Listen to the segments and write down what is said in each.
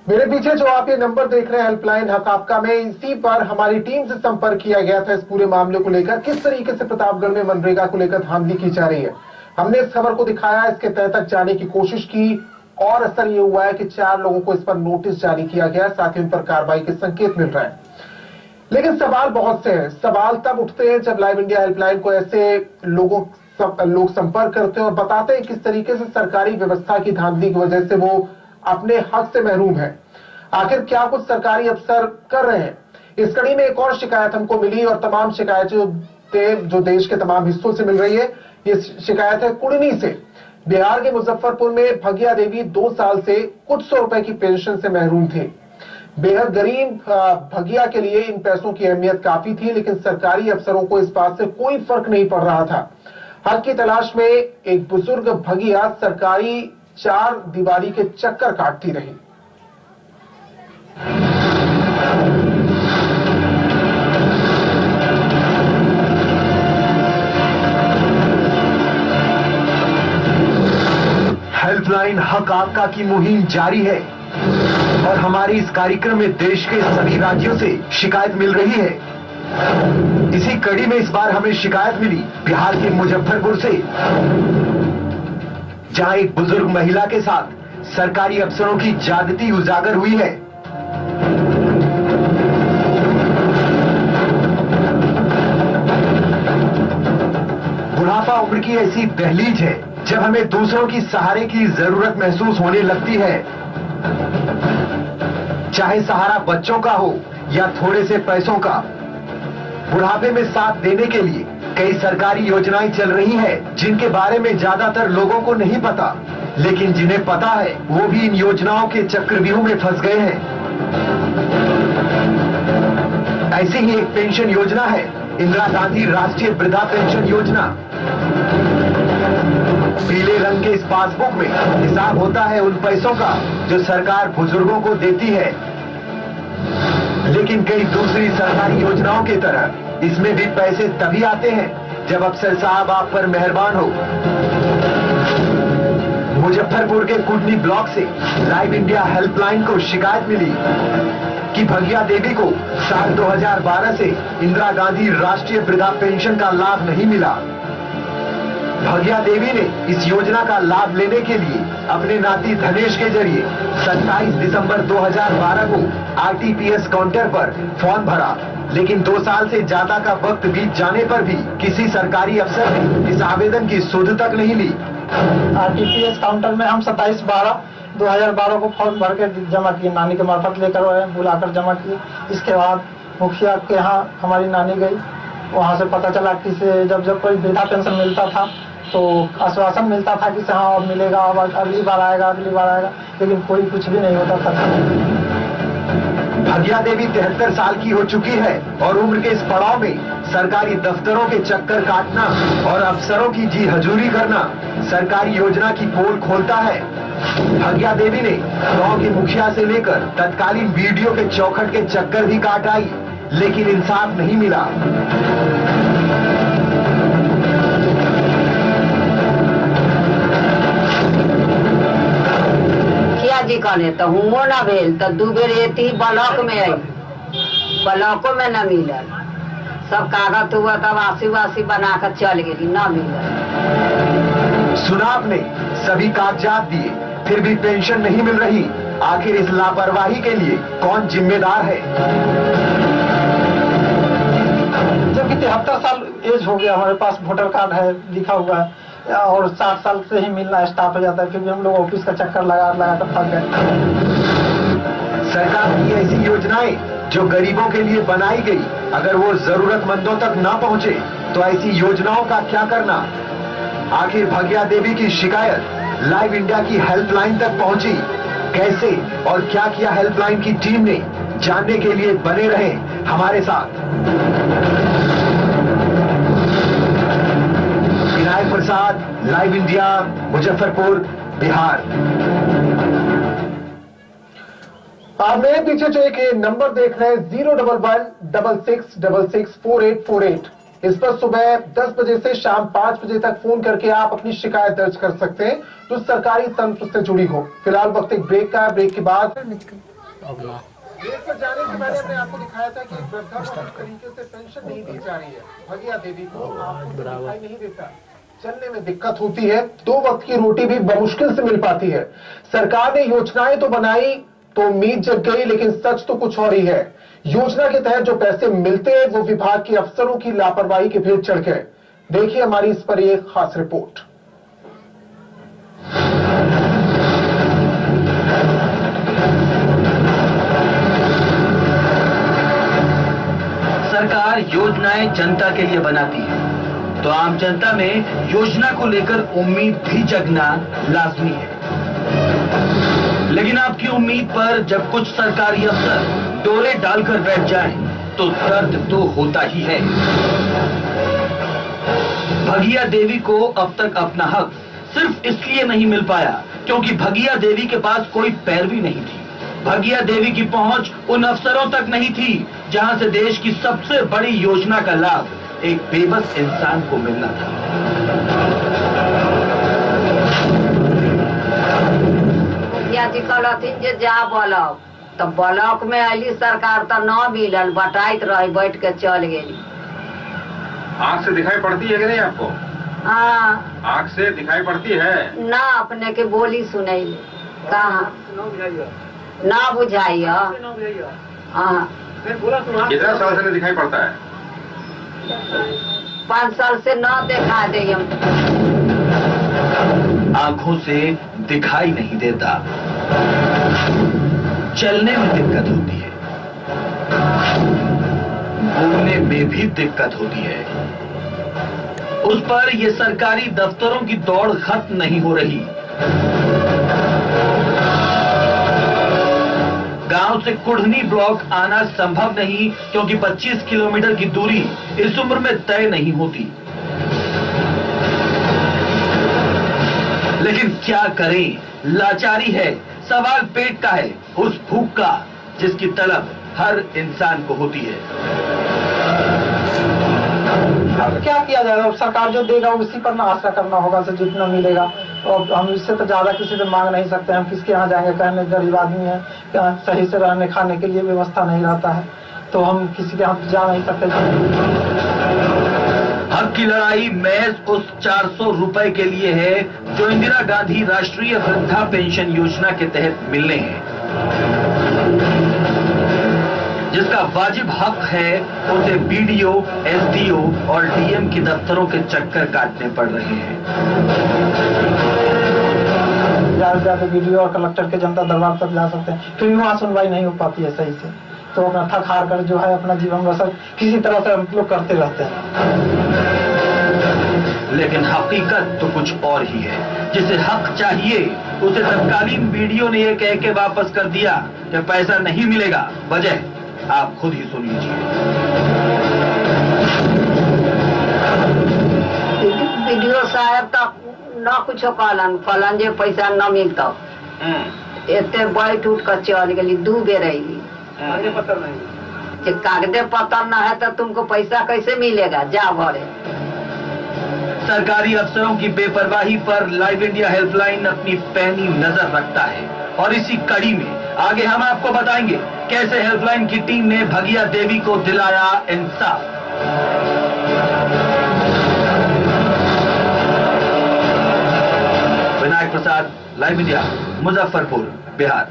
मेरे पीछे जो आप ये नंबर देख रहे हैं हेल्पलाइन हक आपका में, इसी पर हमारी टीम से संपर्क किया गया था इस पूरे मामले को लेकर। किस तरीके से प्रतापगढ़ में मनरेगा को लेकर धांधली की जा रही है, हमने इस खबर को दिखाया, इसके तह तक जाने की कोशिश की और असर ये हुआ है कि 4 लोगों को इस पर नोटिस जारी किया गया, साथ ही उन पर कार्रवाई के संकेत मिल रहे हैं। लेकिन सवाल बहुत से हैं। सवाल तब उठते हैं जब लाइव इंडिया हेल्पलाइन को ऐसे लोग संपर्क करते हैं और बताते हैं किस तरीके से सरकारी व्यवस्था की धांधली की वजह से वो अपने हक से महरूम है। आखिर क्या कुछ सरकारी अफसर कर रहे हैं। इस कड़ी में एक और शिकायत हमको मिली और तमाम शिकायतें जो देश के तमाम हिस्सों से मिल रही है। ये शिकायत है कुड़नी से। बिहार के मुजफ्फरपुर में भगिया देवी 2 साल से कुछ 100 रुपए की पेंशन से महरूम थे। बेहद गरीब भगिया के लिए इन पैसों की अहमियत काफी थी, लेकिन सरकारी अफसरों को इस बात से कोई फर्क नहीं पड़ रहा था। हक की तलाश में एक बुजुर्ग भगिया सरकारी 4 दीवारी के चक्कर काटती रही। हेल्पलाइन हक आपका की मुहिम जारी है और हमारी इस कार्यक्रम में देश के सभी राज्यों से शिकायत मिल रही है। इसी कड़ी में इस बार हमें शिकायत मिली बिहार के मुजफ्फरपुर से, जहां एक बुजुर्ग महिला के साथ सरकारी अफसरों की ज्यादती उजागर हुई है। बुढ़ापा उम्र की ऐसी दहलीज है जब हमें दूसरों की सहारे की जरूरत महसूस होने लगती है, चाहे सहारा बच्चों का हो या थोड़े से पैसों का। बुढ़ापे में साथ देने के लिए कई सरकारी योजनाएं चल रही हैं, जिनके बारे में ज्यादातर लोगों को नहीं पता, लेकिन जिन्हें पता है वो भी इन योजनाओं के चक्रव्यूह में फंस गए हैं। ऐसी ही एक पेंशन योजना है इंदिरा गांधी राष्ट्रीय वृद्धा पेंशन योजना। पीले रंग के इस पासबुक में हिसाब होता है उन पैसों का जो सरकार बुजुर्गों को देती है, लेकिन कई दूसरी सरकारी योजनाओं की तरह इसमें भी पैसे तभी आते हैं जब अफसर साहब आप पर मेहरबान हो। मुजफ्फरपुर के कुडनी ब्लॉक से लाइव इंडिया हेल्पलाइन को शिकायत मिली कि भगिया देवी को साल 2012 से इंदिरा गांधी राष्ट्रीय वृद्धा पेंशन का लाभ नहीं मिला। भगिया देवी ने इस योजना का लाभ लेने के लिए अपने नाती धनेश के जरिए 27 दिसंबर 2012 को आरटीपीएस काउंटर पर फॉर्म भरा, लेकिन 2 साल से ज्यादा का वक्त बीत जाने पर भी किसी सरकारी अफसर ने इस आवेदन की सुध तक नहीं ली। आरटीपीएस काउंटर में हम 27/12/2012 को फॉर्म भर के जमा किए, नानी के मार्फत लेकर बुलाकर जमा किए। इसके बाद मुखिया के यहाँ हमारी नानी गई, वहाँ से पता चला कि जब कोई वृद्धा पेंशन मिलता था तो आश्वासन मिलता था कि हाँ अब मिलेगा, अब अगली बार आएगा, लेकिन कोई कुछ भी नहीं होता था। भगिया देवी 73 साल की हो चुकी है और उम्र के इस पड़ाव में सरकारी दफ्तरों के चक्कर काटना और अफसरों की जी हजूरी करना सरकारी योजना की पोल खोलता है। भगिया देवी ने गांव के मुखिया से लेकर तत्कालीन वीडियो के चौखट के चक्कर भी काट आई, लेकिन इंसाफ नहीं मिला। जी कहने तो हुमो ना भेल तो 2 बेर एती ब्लॉक में आई, ब्लॉको में न मिला। सब कागज हुआ तब आसी बना कर चल गई, न मिला। सुना आपने, सभी कागजात दिए फिर भी पेंशन नहीं मिल रही। आखिर इस लापरवाही के लिए कौन जिम्मेदार है? जबकि 73 साल एज हो गया, हमारे पास वोटर कार्ड है, लिखा हुआ है, और 60 साल से ही मिलना स्टार्ट हो जाता है, फिर भी हम लोग ऑफिस का चक्कर लगा कर थक गए। सरकार की ऐसी योजनाएं जो गरीबों के लिए बनाई गई, अगर वो जरूरतमंदों तक ना पहुंचे तो ऐसी योजनाओं का क्या करना? आखिर भगिया देवी की शिकायत लाइव इंडिया की हेल्पलाइन तक पहुंची कैसे और क्या किया हेल्पलाइन की टीम ने? जानने के लिए बने रहें हमारे साथ। विनायक प्रसाद, लाइव इंडिया, मुजफ्फरपुर, बिहार। आप मेरे पीछे जो एक नंबर देख रहे हैं 01166664848, इस पर सुबह 10 बजे से शाम 5 बजे तक फोन करके आप अपनी शिकायत दर्ज कर सकते हैं जो सरकारी तंत्र से जुड़ी हो। फिलहाल वक्त एक ब्रेक का है, ब्रेक के बाद अपना देश पर जाने से पहले हमने आपको दिखाया था कि वृद्धा को किस तरीके से पेंशन नहीं दी जा रही है। भगिया देवी को आपको दिखाई नहीं देता, चलने में दिक्कत होती है, 2 वक्त की रोटी भी बमुश्किल से मिल पाती है। सरकार ने योजनाएं तो बनाई तो उम्मीद जग गई, लेकिन सच तो कुछ और ही है। योजना के तहत जो पैसे मिलते हैं वो विभाग के अफसरों की लापरवाही के भेंट चढ़ गए। देखिए हमारी इस पर एक खास रिपोर्ट। सरकार योजनाएं जनता के लिए बनाती है, तो आम जनता में योजना को लेकर उम्मीद भी जगना लाजमी है। लेकिन आपकी उम्मीद पर जब कुछ सरकारी अफसर डोरे डालकर बैठ जाएं, तो दर्द तो होता ही है। भगिया देवी को अब तक अपना हक सिर्फ इसलिए नहीं मिल पाया क्योंकि भगिया देवी के पास कोई पैरवी नहीं थी। भगिया देवी की पहुंच उन अफसरों तक नहीं थी जहां से देश की सबसे बड़ी योजना का लाभ एक बेबस इंसान को मिलना था। मुखिया जी कहलथिन जे जा ब्लॉक, तो ब्लॉक में अली सरकार तो न मिलल, बटाइत रही, बैठ के चल गेली। आँख से दिखाई पड़ती है कि नहीं आपको? हाँ, आँख से दिखाई पड़ती है ना अपने के बोली सुनैले कहाँ ना बुझाइया। हाँ, कितना साल से नहीं दिखाई पड़ता है? 5 साल से न देखा दे। आंखों से दिखाई नहीं देता, चलने में दिक्कत होती है, बोलने में भी दिक्कत होती है। उस पर ये सरकारी दफ्तरों की दौड़ खत्म नहीं हो रही। गांव से कुढ़नी ब्लॉक आना संभव नहीं क्योंकि 25 किलोमीटर की दूरी इस उम्र में तय नहीं होती। लेकिन क्या करें, लाचारी है, सवाल पेट का है, उस भूख का जिसकी तलब हर इंसान को होती है। अब क्या किया जाएगा? सरकार जो देगा उसी पर ना आशा करना होगा, से जितना मिलेगा। और हम इससे तो ज्यादा किसी से मांग नहीं सकते। हम किसके यहाँ जाएंगे? कहने गरीब आदमी है, क्या सही से रहने खाने के लिए व्यवस्था नहीं रहता है, तो हम किसी के यहाँ जा नहीं सकते। हक की लड़ाई महज उस 400 रुपए के लिए है जो इंदिरा गांधी राष्ट्रीय वृद्धा पेंशन योजना के तहत मिलने हैं। जिसका वाजिब हक है उसे बीडीओ, एसडीओ और डीएम के दफ्तरों के चक्कर काटने पड़ रहे हैं। ज्यादा से ज्यादा बीडीओ और कलेक्टर के जनता दरबार तक जा सकते हैं, फिर भी वहाँ सुनवाई नहीं हो पाती है सही से। तो अपना थक हार कर जो है अपना जीवन बसर किसी तरह से हम लोग करते रहते हैं। लेकिन हकीकत तो कुछ और ही है। जिसे हक चाहिए उसे तत्कालीन बीडीओ ने यह कह के वापस कर दिया कि पैसा नहीं मिलेगा। वजह आप खुद ही सुन लीजिए। बीडीओ साहब तक न कुछ कहलन जे पैसा न मिलता, एते बैठ उठ कर चल गई, 2 बेर अली। कागजे पत्र न है तो तुमको पैसा कैसे मिलेगा? जा भरे। सरकारी अफसरों की बेपरवाही पर लाइव इंडिया हेल्पलाइन अपनी पैनी नजर रखता है और इसी कड़ी में आगे हम आपको बताएंगे कैसे हेल्पलाइन की टीम ने भगिया देवी को दिलाया इंसाफ। विनायक प्रसाद, लाइव इंडिया, मुजफ्फरपुर, बिहार।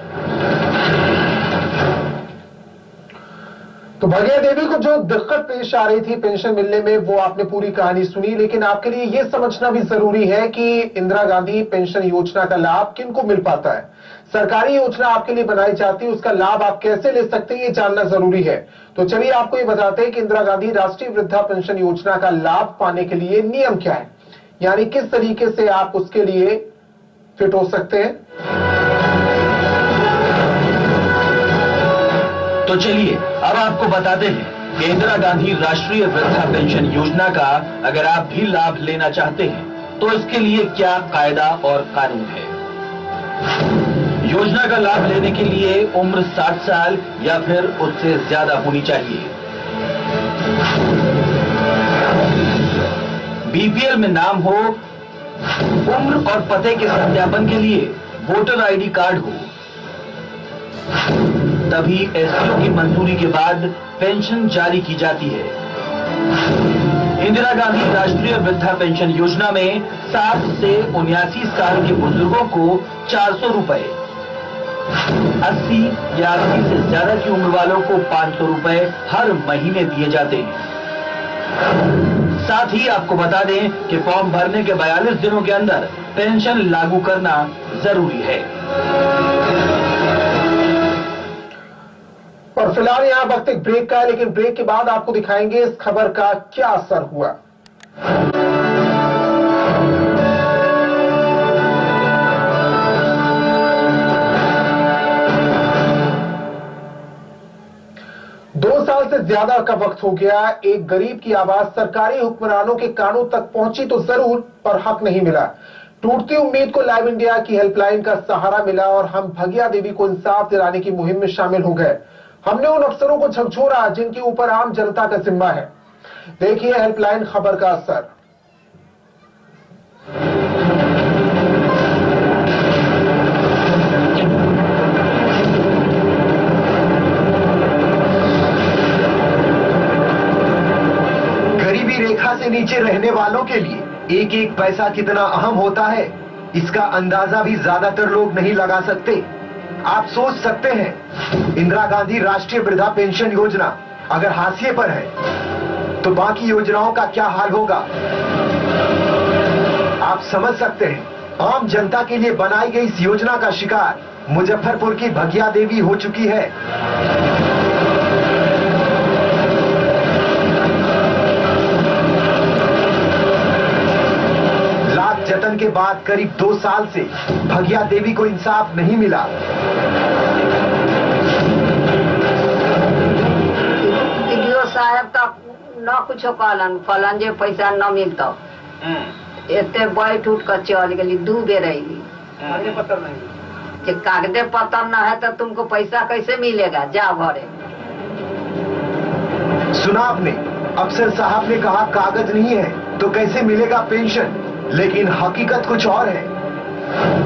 तो भगिया देवी को जो दिक्कत पेश आ रही थी पेंशन मिलने में, वो आपने पूरी कहानी सुनी। लेकिन आपके लिए यह समझना भी जरूरी है कि इंदिरा गांधी पेंशन योजना का लाभ किनको मिल पाता है। सरकारी योजना आपके लिए बनाई जाती है, उसका लाभ आप कैसे ले सकते हैं ये जानना जरूरी है। तो चलिए आपको ये बताते हैं कि इंदिरा गांधी राष्ट्रीय वृद्धा पेंशन योजना का लाभ पाने के लिए नियम क्या है, यानी किस तरीके से आप उसके लिए फिट हो सकते हैं। तो चलिए अब आपको बताते हैं कि इंदिरा गांधी राष्ट्रीय वृद्धा पेंशन योजना का अगर आप भी लाभ लेना चाहते हैं तो इसके लिए क्या कायदा और कानून है। योजना का लाभ लेने के लिए उम्र 60 साल या फिर उससे ज्यादा होनी चाहिए। बीपीएल में नाम हो, उम्र और पते के सत्यापन के लिए वोटर आईडी कार्ड हो, तभी एसडीओ की मंजूरी के बाद पेंशन जारी की जाती है। इंदिरा गांधी राष्ट्रीय वृद्धा पेंशन योजना में 60 से 79 साल के बुजुर्गों को 400 रुपए, 80 या 80 से ज्यादा की उम्र वालों को 500 रुपए हर महीने दिए जाते हैं। साथ ही आपको बता दें कि फॉर्म भरने के 42 दिनों के अंदर पेंशन लागू करना जरूरी है। और फिलहाल यहाँ वक्त एक ब्रेक का है, लेकिन ब्रेक के बाद आपको दिखाएंगे इस खबर का क्या असर हुआ। दो साल से ज्यादा का वक्त हो गया, एक गरीब की आवाज सरकारी हुक्मरानों के कानों तक पहुंची तो जरूर, पर हक नहीं मिला। टूटती उम्मीद को लाइव इंडिया की हेल्पलाइन का सहारा मिला और हम भगिया देवी को इंसाफ दिलाने की मुहिम में शामिल हो गए। हमने उन अफसरों को झकझोरा जिनके ऊपर आम जनता का जिम्मा है। देखिए हेल्पलाइन खबर का असर। गरीबी रेखा से नीचे रहने वालों के लिए एक एक पैसा कितना अहम होता है, इसका अंदाजा भी ज्यादातर लोग नहीं लगा सकते। आप सोच सकते हैं, इंदिरा गांधी राष्ट्रीय वृद्धा पेंशन योजना अगर हाशिए पर है तो बाकी योजनाओं का क्या हाल होगा। आप समझ सकते हैं, आम जनता के लिए बनाई गई इस योजना का शिकार मुजफ्फरपुर की भगिया देवी हो चुकी है। लाख जतन के बाद करीब 2 साल से भगिया देवी को इंसाफ नहीं मिला। वीडियो साहब का न कुछ कहलन जे पैसा न मिलता, एते बैठ उठ कर चल गई, 2 बेर अली। कागजे पत्र न है तो तुमको पैसा कैसे मिलेगा, जा भरे। सुना आपने, अफसर साहब ने कहा कागज नहीं है तो कैसे मिलेगा पेंशन, लेकिन हकीकत कुछ और है।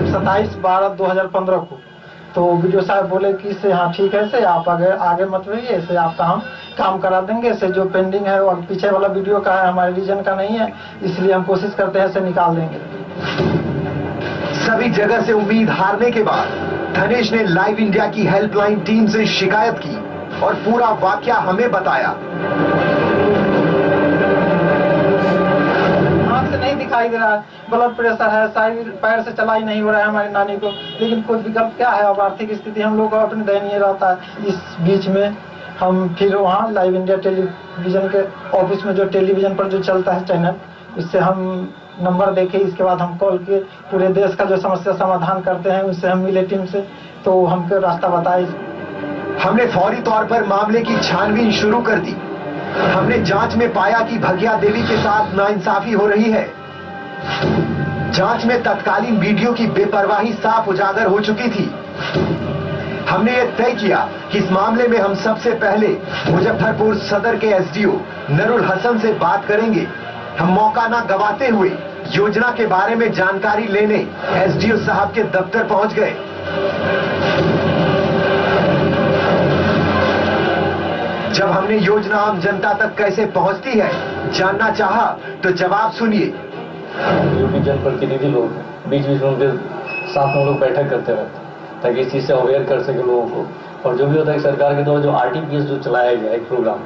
27/12/2015 को तो वीडियो साहब बोले कि से हाँ ठीक है, से आप आगे मत रहिए, से आपका हम काम करा देंगे, से जो पेंडिंग है वो पीछे वाला वीडियो का है, हमारे रीजन का नहीं है, इसलिए हम कोशिश करते हैं से निकाल देंगे। सभी जगह से उम्मीद हारने के बाद धनेश ने लाइव इंडिया की हेल्पलाइन टीम से शिकायत की और पूरा वाकया हमें बताया। आंख से नहीं दिखाई दे रहा है, ब्लड प्रेशर है, पैर से चलाई नहीं हो रहा है हमारी नानी को, लेकिन कोई विकल्प क्या है, अब आर्थिक स्थिति हम लोग का अपनी दयनीय रहता है। इस बीच में हम फिर वहाँ लाइव इंडिया टेलीविजन के ऑफिस में जो टेलीविजन पर जो चलता है चैनल, उससे हम नंबर देखे, इसके बाद हम कॉल किए, पूरे देश का जो समस्या समाधान करते हैं उससे हम मिले टीम से, तो हमको रास्ता बताए। हमने फौरी तौर पर मामले की छानबीन शुरू कर दी। हमने जांच में पाया कि भगिया देवी के साथ नाइंसाफी हो रही है। जांच में तत्कालीन वीडियो की बेपरवाही साफ उजागर हो चुकी थी। हमने ये तय किया कि इस मामले में हम सबसे पहले मुजफ्फरपुर सदर के एसडीओ नरुल हसन से बात करेंगे। हम मौका ना गवाते हुए योजना के बारे में जानकारी लेने एसडीओ साहब के दफ्तर पहुंच गए। जब हमने योजना आम जनता तक कैसे पहुंचती है जानना चाहा तो जवाब सुनिए। जो भी जनप्रतिनिधि लोग बीच बीच में उनके साथ में लोग बैठक करते रहते हैं ताकि इस चीज से अवेयर कर सके लोगों को। और जो भी होता है सरकार के द्वारा जो आरटीपीएस जो चलाया गया एक प्रोग्राम,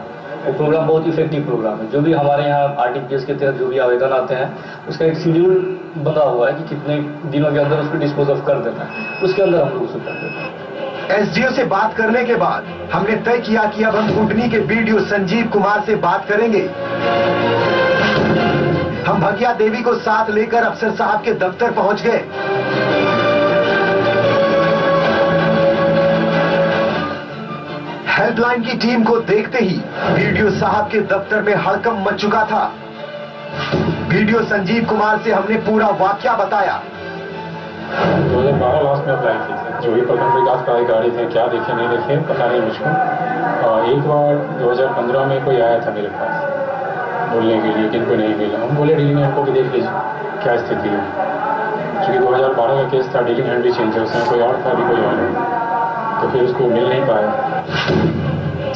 वो प्रोग्राम बहुत इफेक्टिव प्रोग्राम है। जो भी हमारे यहाँ आरटीपीएस के तहत जो भी आवेदन आते हैं उसका एक शेड्यूल बना हुआ है कि कितने दिनों के अंदर उसको डिस्पोज ऑफ कर देना है, उसके अंदर हम लोग उसे कर देते हैं। एसडीओ से बात करने के बाद हमने तय किया कि अब हम कुटनी के वीडियो संजीव कुमार से बात करेंगे। हम भगिया देवी को साथ लेकर अफसर साहब के दफ्तर पहुंच गए। हेल्पलाइन की टीम को देखते ही वीडियो साहब के दफ्तर में हड़कंप मच चुका था। वीडियो संजीव कुमार से हमने पूरा वाकया बताया। 2012 लास्ट में अप्लाई की थी, जो भी प्रखंड विकास प्राधिकारी थे, क्या देखे नहीं देखे पता नहीं मुझको। एक बार 2015 में कोई आया था मेरे पास बोलने के लिए, किनको नहीं मिला। हम बोले डीलिंग हैंड को भी देख लीजिए क्या स्थिति है, क्योंकि 2012 का केस था, डीलिंग हैंड भी चेंज है, उसमें कोई और था, अभी कोई और नहीं। तो तो फिर उसको मिल नहीं पाया।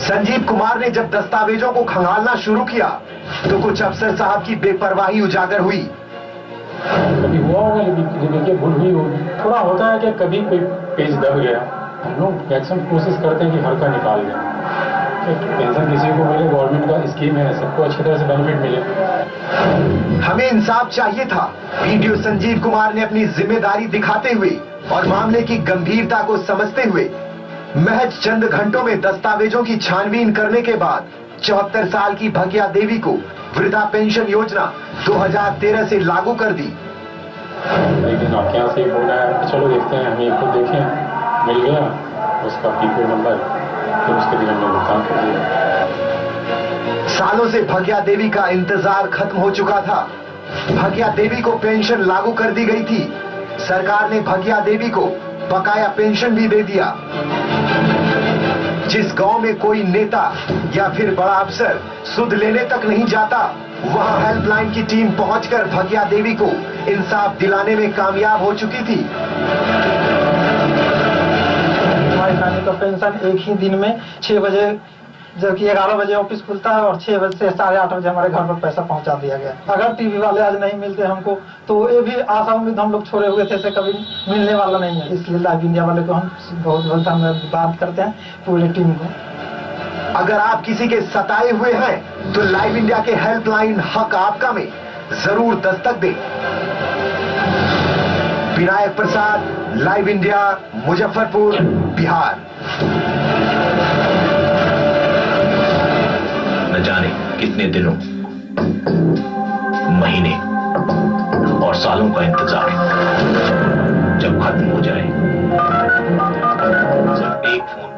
संजीव कुमार ने जब दस्तावेजों को खंगालना शुरू किया तो कुछ अफसर साहब की बेपरवाही उजागर हुई। कभी हुआ होगा लेकिन देखिए भूल हुई होगी। थोड़ा होता है कि कभी कोई पेज दब गया, हम लोग मैक्सिमम कोशिश करते हैं कि हर का निकाल दें। पेंशन किसी को मिले, गवर्नमेंट का स्कीम है, सबको अच्छी तरह से बेनिफिट मिले। हमें इंसाफ चाहिए था। वीडियो संजीव कुमार ने अपनी जिम्मेदारी दिखाते हुए और मामले की गंभीरता को समझते हुए महज चंद घंटों में दस्तावेजों की छानबीन करने के बाद 74 साल की भगिया देवी को वृद्धा पेंशन योजना 2013 से लागू कर दी। लेकिन आपके यहाँ से बोल रहा है, चलो देखते हैं, हमें खुद देखें, मिल गया उसका पीपीओ नंबर, फिर उसके दिन हमने भुगतान कर दिया। सालों से भगिया देवी का इंतजार खत्म हो चुका था। भगिया देवी को पेंशन लागू कर दी गई थी। सरकार ने भगिया देवी को बकाया पेंशन भी दे दिया। जिस गांव में कोई नेता या फिर बड़ा अफसर सुध लेने तक नहीं जाता, वहां हेल्पलाइन की टीम पहुंचकर भगिया देवी को इंसाफ दिलाने में कामयाब हो चुकी थी। हमारी नानी का पेंशन एक ही दिन में 6 बजे, जबकि 11 बजे ऑफिस खुलता है और 6 बजे से 8:30 बजे हमारे घर पर पैसा पहुंचा दिया गया। अगर टीवी वाले आज नहीं मिलते हमको तो ये भी आशा उम्मीद हम लोग छोड़े हुए थे से कभी मिलने वाला नहीं है। इसलिए लाइव इंडिया वाले को हम बहुत बहुत धन्यवाद करते हैं, पूरी टीम को। अगर आप किसी के सताए हुए हैं तो लाइव इंडिया के हेल्पलाइन हक आपका में जरूर दस्तक दें। विनायक प्रसाद, लाइव इंडिया, मुजफ्फरपुर, बिहार। न जाने कितने दिनों, महीने और सालों का इंतजार जब खत्म हो जाए, सिर्फ एक फोन